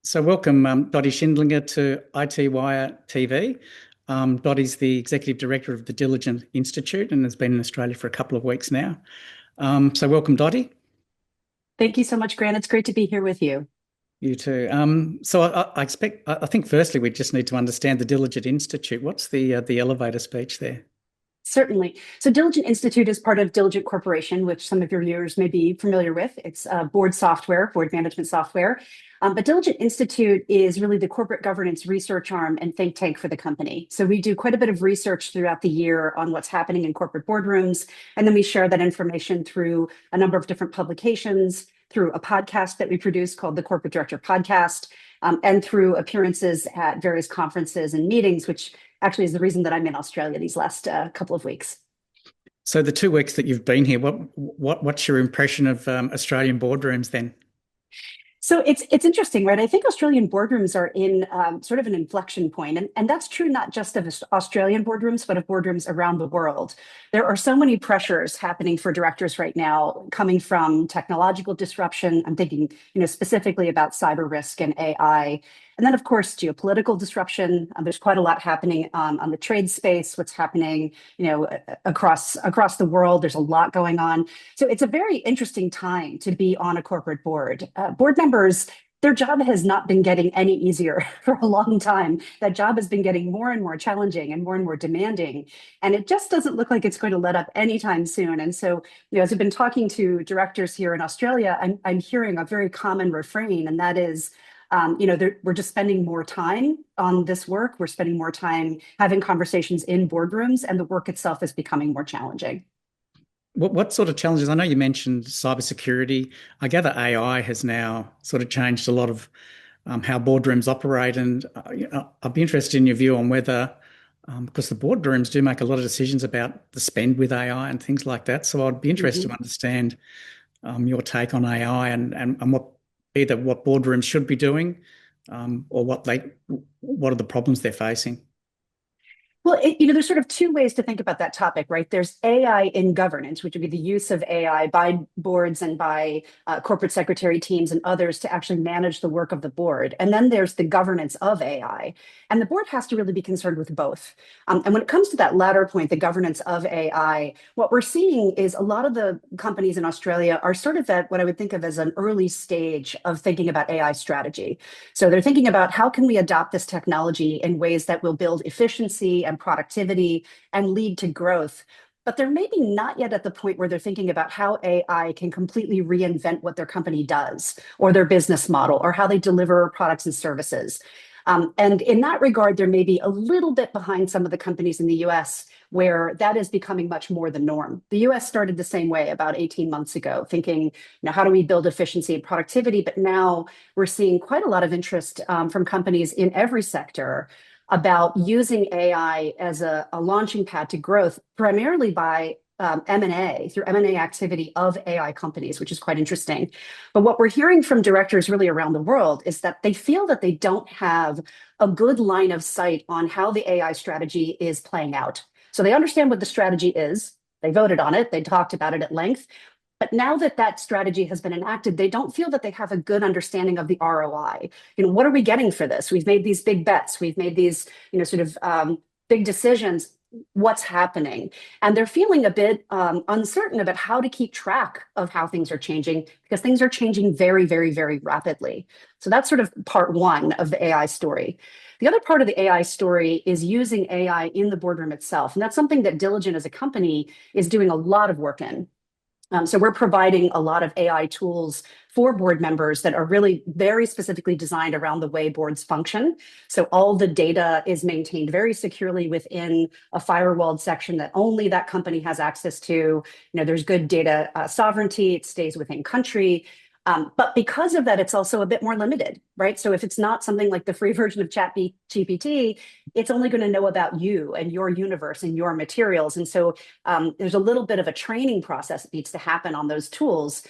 So welcome, Dottie Schindlinger to iTWire TV. Dottie's the Executive Director of the Diligent Institute and has been in Australia for a couple of weeks now. So welcome, Dottie. Thank you so much, Grant. It's great to be here with you. You too. I think firstly we just need to understand the Diligent Institute. What's the elevator speech there? Certainly. So Diligent Institute is part of Diligent Corporation, which some of your viewers may be familiar with. It's board software, board management software. But Diligent Institute is really the corporate governance research arm and think tank for the company. So we do quite a bit of research throughout the year on what's happening in corporate boardrooms. And then we share that information through a number of different publications, through a podcast that we produce called the Corporate Director Podcast, and through appearances at various conferences and meetings, which actually is the reason that I'm in Australia these last couple of weeks. So the 2 weeks that you've been here, what's your impression of Australian boardrooms then? So it's interesting, right? I think Australian boardrooms are in sort of an inflection point, and that's true not just of Australian boardrooms, but of boardrooms around the world. There are so many pressures happening for directors right now, coming from technological disruption. I'm thinking, specifically about cyber risk and AI. And then, of course, geopolitical disruption. There's quite a lot happening on the trade space, what's happening, across the world. There's a lot going on. So it's a very interesting time to be on a corporate board. Board members, their job has not been getting any easier for a long time. That job has been getting more and more challenging and more demanding. And it just doesn't look like it's going to let up anytime soon. And so, as I've been talking to directors here in Australia, I'm hearing a very common refrain, and that is, we're just spending more time on this work. We're spending more time having conversations in boardrooms, and the work itself is becoming more challenging. What sort of challenges? I know you mentioned cybersecurity. I gather AI has now sort of changed a lot of how boardrooms operate, and I'd be interested in your view on whether, because the boardrooms do make a lot of decisions about the spend with AI and things like that. So I'd be interested to understand your take on AI and what either what boardrooms should be doing, or what are the problems they're facing. Well, there's sort of two ways to think about that topic, right? There's AI in governance, which would be the use of AI by boards and by corporate secretary teams and others to actually manage the work of the board. And then there's the governance of AI. And the board has to really be concerned with both. And when it comes to that latter point, the governance of AI, what we're seeing is a lot of the companies in Australia are sort of at what I would think of as an early stage of thinking about AI strategy. So they're thinking about how can we adopt this technology in ways that will build efficiency and productivity and lead to growth. But they're maybe not yet at the point where they're thinking about how AI can completely reinvent what their company does or their business model or how they deliver products and services. And in that regard, there may be a little bit behind some of the companies in the US where that is becoming much more the norm. The US started the same way about 18 months ago, thinking, how do we build efficiency and productivity? But now we're seeing quite a lot of interest from companies in every sector about using AI as a launching pad to growth, primarily by M&A, through M&A activity of AI companies, which is quite interesting. But what we're hearing from directors really around the world is that they feel that they don't have a good line of sight on how the AI strategy is playing out. So they understand what the strategy is. They voted on it. They talked about it at length. But now that that strategy has been enacted, they don't feel that they have a good understanding of the ROI. What are we getting for this? We've made these big bets. We've made these, big decisions. What's happening? And they're feeling a bit uncertain about how to keep track of how things are changing because things are changing very, very, very rapidly. So that's sort of part one of the AI story. The other part of the AI story is using AI in the boardroom itself. And that's something that Diligent as a company is doing a lot of work in. So we're providing a lot of AI tools for board members that are really very specifically designed around the way boards function. So all the data is maintained very securely within a firewalled section that only that company has access to. There's good data sovereignty. It stays within country. But because of that, it's also a bit more limited, right? So if it's not something like the free version of ChatGPT, it's only going to know about you and your universe and your materials. And so there's a little bit of a training process that needs to happen on those tools.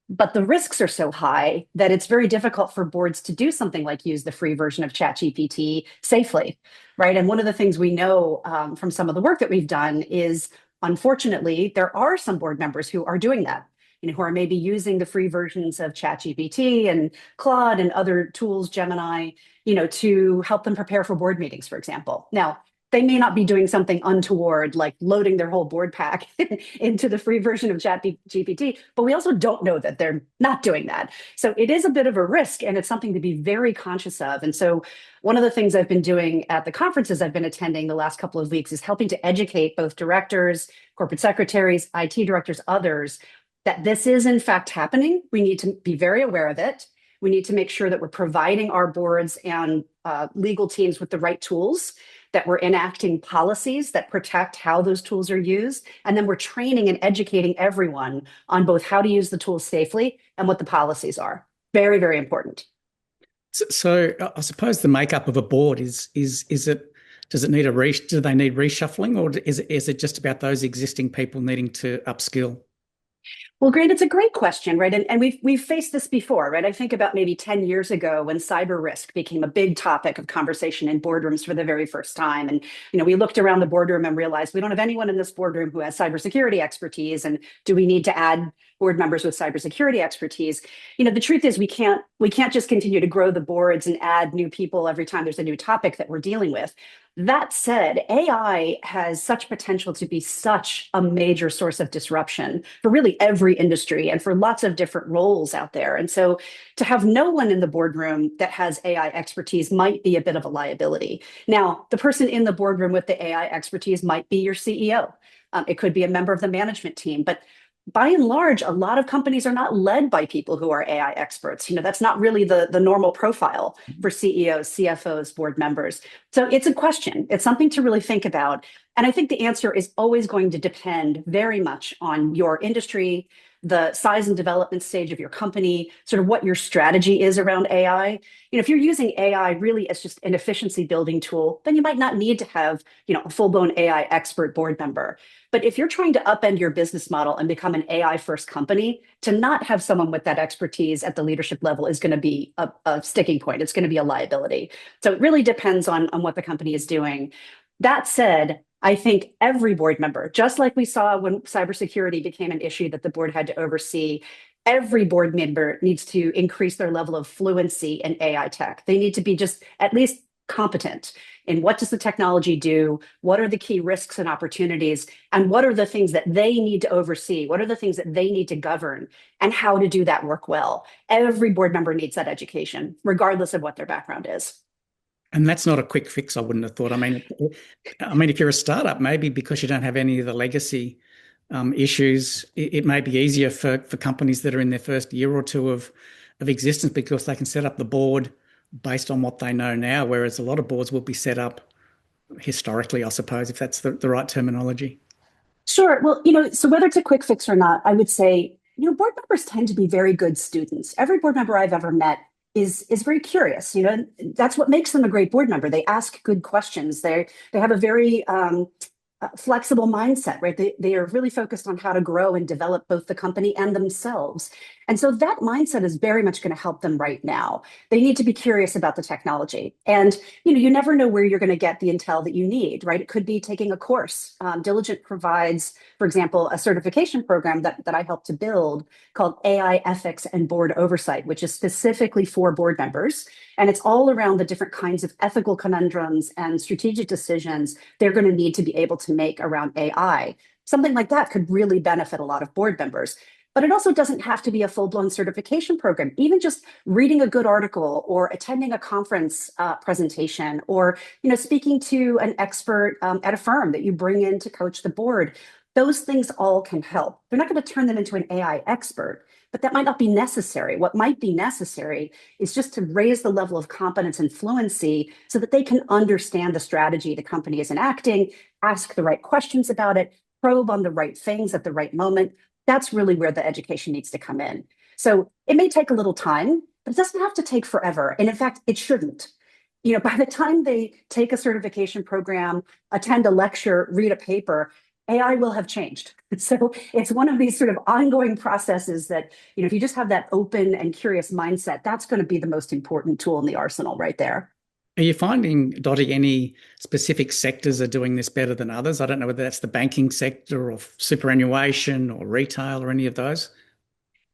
But the risks are so high that it's very difficult for boards to do something like use the free version of ChatGPT safely, right? And one of the things we know from some of the work that we've done is, unfortunately, there are some board members who are doing that. who are maybe using the free versions of ChatGPT and Claude and other tools, Gemini, to help them prepare for board meetings, for example. Now, they may not be doing something untoward, like loading their whole board pack into the free version of ChatGPT, but we also don't know that they're not doing that. So it is a bit of a risk, and it's something to be very conscious of. And so one of the things I've been doing at the conferences I've been attending the last couple of weeks is helping to educate both directors, corporate secretaries, IT directors, others, that this is in fact happening. We need to be very aware of it. We need to make sure that we're providing our boards and legal teams with the right tools, that we're enacting policies that protect how those tools are used, and then we're training and educating everyone on both how to use the tools safely and what the policies are. Very, very important. So I suppose the makeup of a board is it does it need do they need reshuffling, or is it just about those existing people needing to upskill? Well, Grant, it's a great question, right? And we've faced this before, right? I think about maybe 10 years ago when cyber risk became a big topic of conversation in boardrooms for the very first time. And we looked around the boardroom and realized we don't have anyone in this boardroom who has cybersecurity expertise. And do we need to add board members with cybersecurity expertise? The truth is we can't just continue to grow the boards and add new people every time there's a new topic that we're dealing with. That said, AI has such potential to be such a major source of disruption for really every industry and for lots of different roles out there. And so to have no one in the boardroom that has AI expertise might be a bit of a liability. Now, the person in the boardroom with the AI expertise might be your CEO. It could be a member of the management team, but by and large, a lot of companies are not led by people who are AI experts. That's not really the normal profile for CEOs, CFOs, board members. So it's a question. It's something to really think about. And I think the answer is always going to depend very much on your industry, the size and development stage of your company, sort of what your strategy is around AI. If you're using AI really as just an efficiency building tool, then you might not need to have, a full-blown AI expert board member. But if you're trying to upend your business model and become an AI first company, to not have someone with that expertise at the leadership level is going to be a sticking point. It's going to be a liability. So it really depends on what the company is doing. That said, I think every board member, just like we saw when cybersecurity became an issue that the board had to oversee, every board member needs to increase their level of fluency in AI tech. They need to be just at least competent in what does the technology do, what are the key risks and opportunities, and what are the things that they need to oversee, what are the things that they need to govern, and how to do that work well. Every board member needs that education, regardless of what their background is. And that's not a quick fix, I wouldn't have thought. I mean, if you're a startup, maybe because you don't have any of the legacy issues, it may be easier for companies that are in their first year or two of existence because they can set up the board based on what they know now, whereas a lot of boards will be set up historically, I suppose, if that's the right terminology. Sure. Well, so whether it's a quick fix or not, I would say, board members tend to be very good students. Every board member I've ever met is very curious. That's what makes them a great board member. They ask good questions. They have a very flexible mindset, right? They are really focused on how to grow and develop both the company and themselves. And so that mindset is very much going to help them right now. They need to be curious about the technology. And, you never know where you're going to get the intel that you need, right? It could be taking a course. Diligent provides, for example, a certification program that I helped to build called AI Ethics and Board Oversight, which is specifically for board members. And it's all around the different kinds of ethical conundrums and strategic decisions they're going to need to be able to make around AI. Something like that could really benefit a lot of board members. But it also doesn't have to be a full-blown certification program. Even just reading a good article or attending a conference presentation or speaking to an expert at a firm that you bring in to coach the board, those things all can help. They're not going to turn them into an AI expert, but that might not be necessary. What might be necessary is just to raise the level of competence and fluency so that they can understand the strategy the company is enacting, ask the right questions about it, probe on the right things at the right moment. That's really where the education needs to come in. So it may take a little time, but it doesn't have to take forever. And in fact, it shouldn't. By the time they take a certification program, attend a lecture, read a paper, AI will have changed. So it's one of these sort of ongoing processes that, if you just have that open and curious mindset, that's going to be the most important tool in the arsenal right there. Are you finding, Dottie, any specific sectors are doing this better than others? I don't know whether that's the banking sector or superannuation or retail or any of those.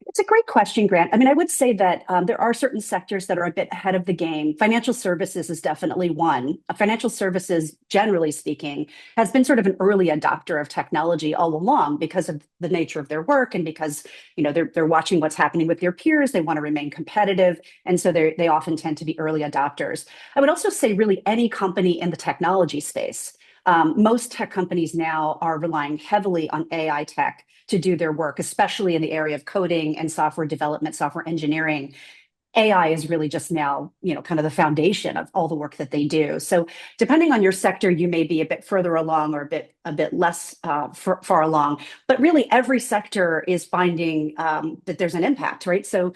It's a great question, Grant. I mean, I would say that there are certain sectors that are a bit ahead of the game. Financial services is definitely one. Financial services, generally speaking, has been sort of an early adopter of technology all along because of the nature of their work and because they're watching what's happening with their peers. They want to remain competitive, and so they often tend to be early adopters. I would also say really any company in the technology space. Most tech companies now are relying heavily on AI tech to do their work, especially in the area of coding and software development, software engineering. AI is really just now, kind of the foundation of all the work that they do. So, depending on your sector, you may be a bit further along or a bit less far along. But really, every sector is finding that there's an impact, right? So,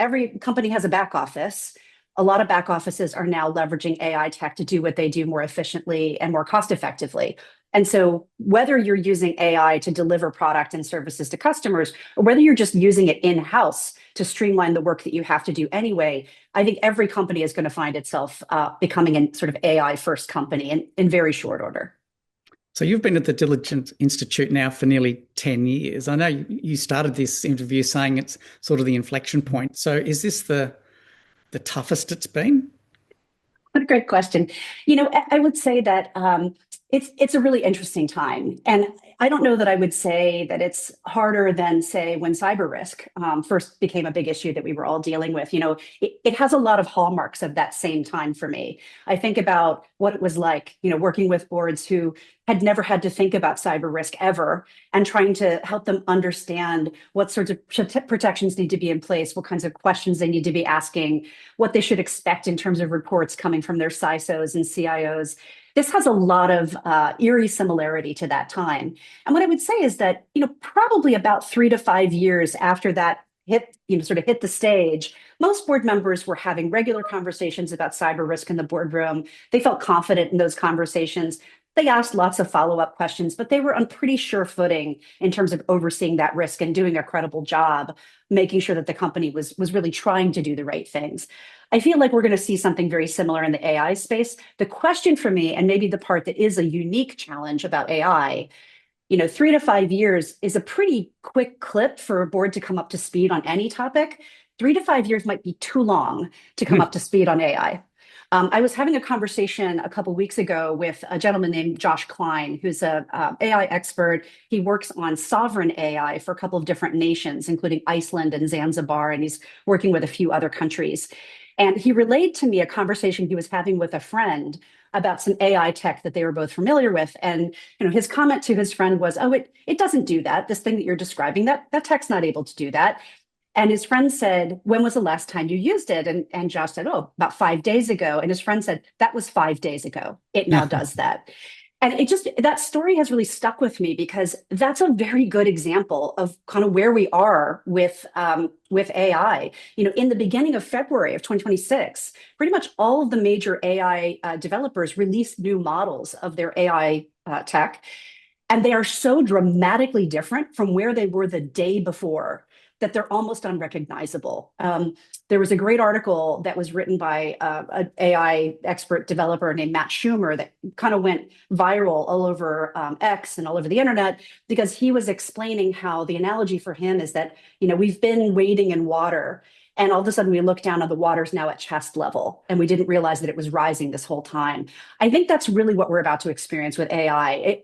every company has a back office. A lot of back offices are now leveraging AI tech to do what they do more efficiently and more cost effectively. And so, whether you're using AI to deliver product and services to customers, or whether you're just using it in house to streamline the work that you have to do anyway, I think every company is going to find itself becoming a sort of AI first company in very short order. So you've been at the Diligent Institute now for nearly 10 years. I know you started this interview saying it's sort of the inflection point. So is this the toughest it's been? What a great question. I would say that it's a really interesting time, and I don't know that I would say that it's harder than, say, when cyber risk first became a big issue that we were all dealing with. It has a lot of hallmarks of that same time for me. I think about what it was like, working with boards who had never had to think about cyber risk ever, and trying to help them understand what sorts of protections need to be in place, what kinds of questions they need to be asking, what they should expect in terms of reports coming from their CISOs and CIOs. This has a lot of eerie similarity to that time. And what I would say is that, probably about 3 to 5 years after that sort of hit the stage, most board members were having regular conversations about cyber risk in the boardroom. They felt confident in those conversations. They asked lots of follow-up questions, but they were on pretty sure footing in terms of overseeing that risk and doing a credible job, making sure that the company was really trying to do the right things. I feel like we're going to see something very similar in the AI space. The question for me, and maybe the part that is a unique challenge about AI, 3 to 5 years is a pretty quick clip for a board to come up to speed on any topic. 3 to 5 years might be too long to come up to speed on AI. I was having a conversation a couple of weeks ago with a gentleman named Josh Klein, who's a AI expert. He works on sovereign AI for a couple of different nations, including Iceland and Zanzibar, and he's working with a few other countries. And he relayed to me a conversation he was having with a friend about some AI tech that they were both familiar with. And his comment to his friend was, "Oh, it doesn't do that. This thing that you're describing, that tech's not able to do that." And his friend said, "When was the last time you used it?" And Josh said, "Oh, about 5 days ago." And his friend said, "That was 5 days ago. It now does that." And that story has really stuck with me because that's a very good example of kind of where we are with AI. In the beginning of February of 2026, pretty much all of the major AI developers released new models of their AI tech, and they are so dramatically different from where they were the day before that they're almost unrecognizable. There was a great article that was written by an AI expert developer named Matt Schumer that kind of went viral all over X and all over the internet because he was explaining how the analogy for him is that, we've been wading in water and all of a sudden we look down and the water's now at chest level and we didn't realize that it was rising this whole time. I think that's really what we're about to experience with AI.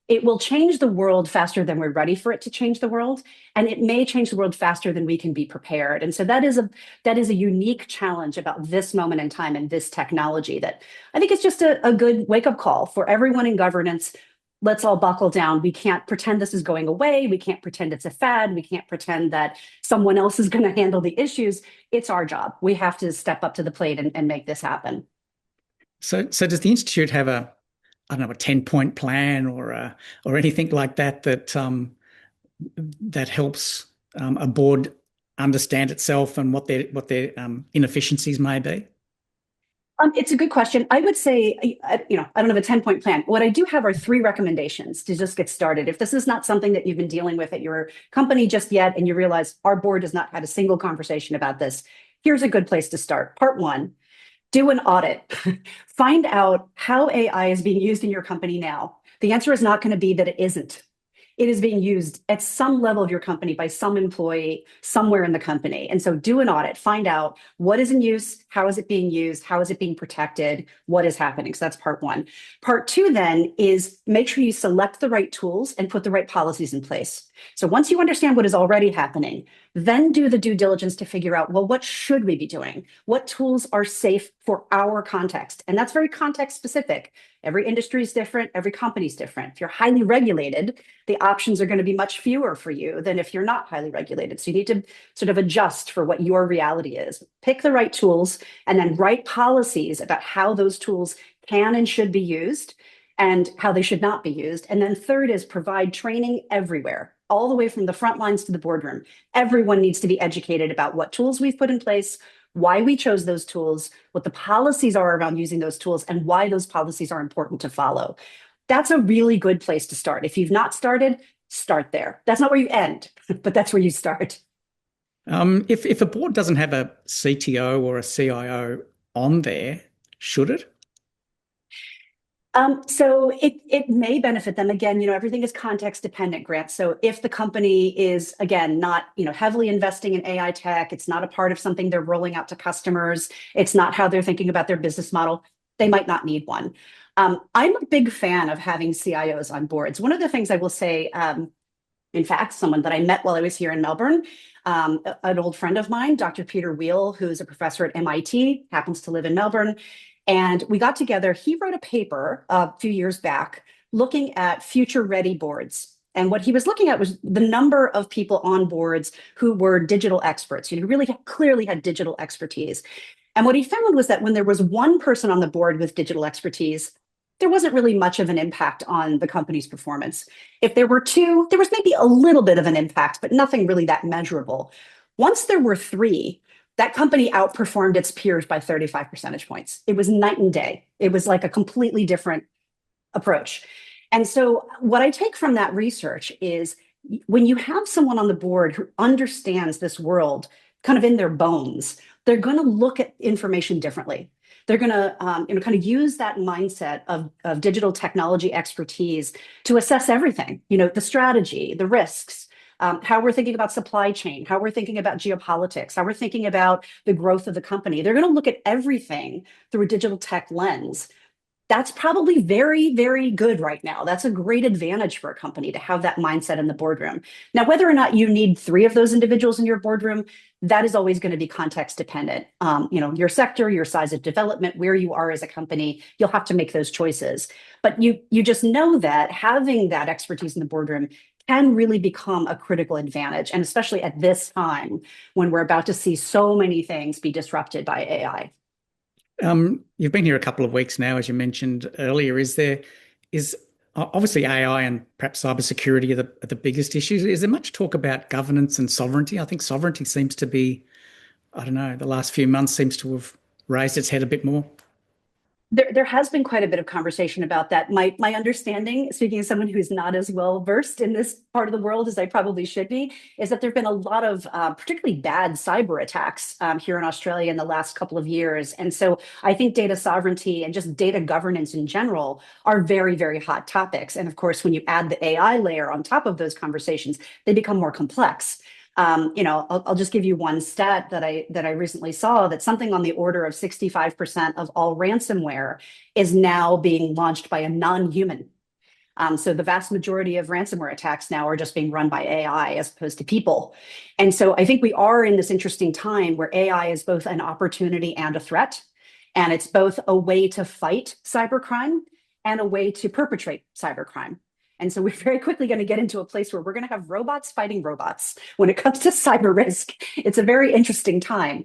It will change the world faster than we're ready for it to change the world, and it may change the world faster than we can be prepared. And so that is a unique challenge about this moment in time and this technology that I think is just a good wake-up call for everyone in governance. Let's all buckle down. We can't pretend this is going away. We can't pretend it's a fad. We can't pretend that someone else is going to handle the issues. It's our job. We have to step up to the plate and make this happen. So does the Institute have I don't know, a 10-point plan or anything like that that helps a board understand itself and what their inefficiencies may be? It's a good question. I would say, I don't have a 10-point plan. What I do have are 3 recommendations to just get started. If this is not something that you've been dealing with at your company just yet, and you realize our board has not had a single conversation about this, here's a good place to start. Part 1, do an audit. Find out how AI is being used in your company now. The answer is not going to be that it isn't. it is being used at some level of your company by some employee somewhere in the company. And so do an audit, find out what is in use, how is it being used, how is it being protected, what is happening. So that's part one. Part two then is make sure you select the right tools and put the right policies in place. So once you understand what is already happening, then do the due diligence to figure out, well, what should we be doing? What tools are safe for our context? And that's very context specific. Every industry is different, every company is different. If you're highly regulated, the options are going to be much fewer for you than if you're not highly regulated. So you need to sort of adjust for what your reality is. Pick the right tools and then write policies about how those tools can and should be used and how they should not be used. And then third is provide training everywhere, all the way from the front lines to the boardroom. Everyone needs to be educated about what tools we've put in place, why we chose those tools, what the policies are around using those tools, and why those policies are important to follow. That's a really good place to start. If you've not started, start there. That's not where you end, but that's where you start. If a board doesn't have a CTO or a CIO on there, should it? So it may benefit them. Again, everything is context dependent, Grant. So if the company is, again, not, heavily investing in AI tech, it's not a part of something they're rolling out to customers, it's not how they're thinking about their business model, they might not need one. I'm a big fan of having CIOs on boards. One of the things I will say, in fact, someone that I met while I was here in Melbourne, an old friend of mine, Dr. Peter Wheel, who's a professor at MIT, happens to live in Melbourne. And we got together. He wrote a paper a few years back looking at future ready boards. And what he was looking at was the number of people on boards who were digital experts, who really clearly had digital expertise. And what he found was that when there was one person on the board with digital expertise, there wasn't really much of an impact on the company's performance. If there were two, there was maybe a little bit of an impact, but nothing really that measurable. Once there were three, that company outperformed its peers by 35 percentage points. It was night and day. It was like a completely different approach. And so what I take from that research is when you have someone on the board who understands this world kind of in their bones, they're going to look at information differently. They're going to kind of use that mindset of digital technology expertise to assess everything, the strategy, the risks, how we're thinking about supply chain, how we're thinking about geopolitics, how we're thinking about the growth of the company. They're going to look at everything through a digital tech lens. That's probably very, very good right now. That's a great advantage for a company to have that mindset in the boardroom. Now, whether or not you need three of those individuals in your boardroom, that is always going to be context dependent. Your sector, your size of development, where you are as a company, you'll have to make those choices. But you just know that having that expertise in the boardroom can really become a critical advantage, and especially at this time when we're about to see so many things be disrupted by AI. You've been here a couple of weeks now, as you mentioned earlier. Is obviously AI and perhaps cybersecurity are the biggest issues. Is there much talk about governance and sovereignty? I think sovereignty seems to be, I don't know, the last few months seems to have raised its head a bit more. There has been quite a bit of conversation about that. My understanding, speaking as someone who's not as well versed in this part of the world as I probably should be, is that there have been a lot of particularly bad cyber attacks here in Australia in the last couple of years. And so I think data sovereignty and just data governance in general are very, very hot topics. And of course, when you add the AI layer on top of those conversations, they become more complex. I'll just give you one stat that I recently saw, that something on the order of 65% of all ransomware is now being launched by a non-human. So the vast majority of ransomware attacks now are just being run by AI as opposed to people. And so I think we are in this interesting time where AI is both an opportunity and a threat. And it's both a way to fight cybercrime and a way to perpetrate cybercrime. And so we're very quickly going to get into a place where we're going to have robots fighting robots when it comes to cyber risk. It's a very interesting time.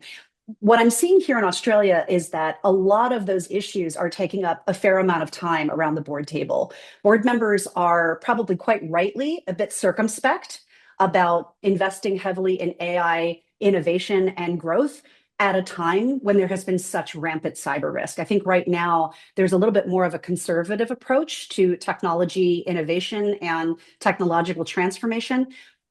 What I'm seeing here in Australia is that a lot of those issues are taking up a fair amount of time around the board table. Board members are probably quite rightly a bit circumspect about investing heavily in AI innovation and growth at a time when there has been such rampant cyber risk. I think right now there's a little bit more of a conservative approach to technology innovation and technological transformation,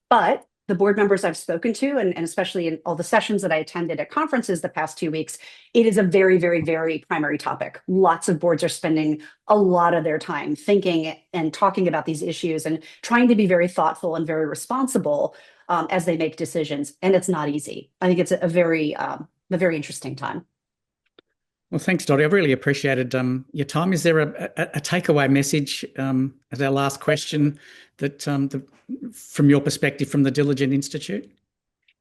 but the board members I've spoken to, and especially in all the sessions that I attended at conferences the past 2 weeks, it is a very, very, very primary topic. Lots of boards are spending a lot of their time thinking and talking about these issues and trying to be very thoughtful and very responsible as they make decisions. And it's not easy. I think it's a very interesting time. Well, thanks, Dottie. I've really appreciated your time. Is there a takeaway message as our last question that, from your perspective, from the Diligent Institute?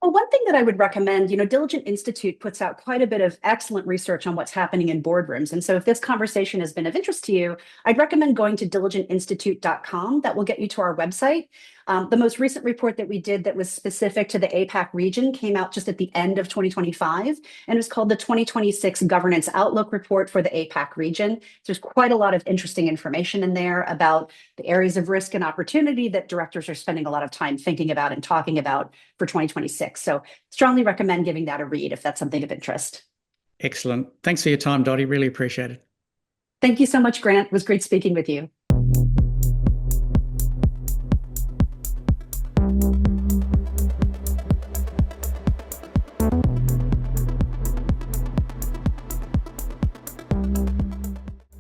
Well, one thing that I would recommend, Diligent Institute puts out quite a bit of excellent research on what's happening in boardrooms. And so if this conversation has been of interest to you, I'd recommend going to diligentinstitute.com. That will get you to our website. The most recent report that we did that was specific to the APAC region came out just at the end of 2025, and it was called the 2026 Governance Outlook Report for the APAC region. So there's quite a lot of interesting information in there about the areas of risk and opportunity that directors are spending a lot of time thinking about and talking about for 2026. So strongly recommend giving that a read if that's something of interest. Excellent. Thanks for your time, Dottie. Really appreciate it. Thank you so much, Grant. It was great speaking with you.